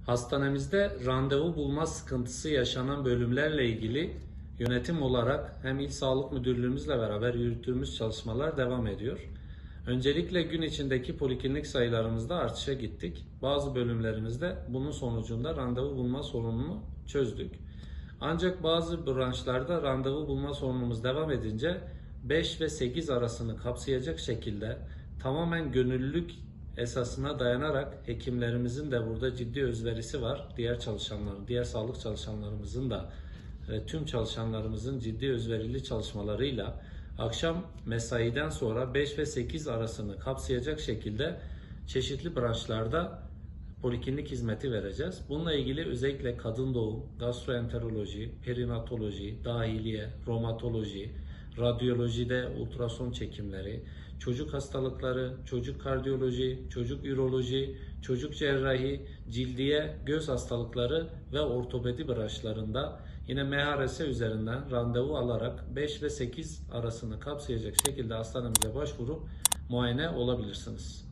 Hastanemizde randevu bulma sıkıntısı yaşanan bölümlerle ilgili yönetim olarak hem İl Sağlık Müdürlüğümüzle beraber yürüttüğümüz çalışmalar devam ediyor. Öncelikle gün içindeki poliklinik sayılarımızda artışa gittik. Bazı bölümlerimizde bunun sonucunda randevu bulma sorununu çözdük. Ancak bazı branşlarda randevu bulma sorunumuz devam edince 5 ve 8 arasını kapsayacak şekilde tamamen gönüllülük esasına dayanarak hekimlerimizin de burada ciddi özverisi var. Diğer sağlık çalışanlarımızın da ve tüm çalışanlarımızın ciddi özverili çalışmalarıyla akşam mesaiden sonra 5 ve 8 arasını kapsayacak şekilde çeşitli branşlarda poliklinik hizmeti vereceğiz. Bununla ilgili özellikle kadın doğum, gastroenteroloji, perinatoloji, dahiliye, romatoloji, radyolojide ultrason çekimleri, çocuk hastalıkları, çocuk kardiyoloji, çocuk üroloji, çocuk cerrahi, cildiye, göz hastalıkları ve ortopedi branşlarında yine MHRS üzerinden randevu alarak 5 ve 8 arasını kapsayacak şekilde hastanemize başvurup muayene olabilirsiniz.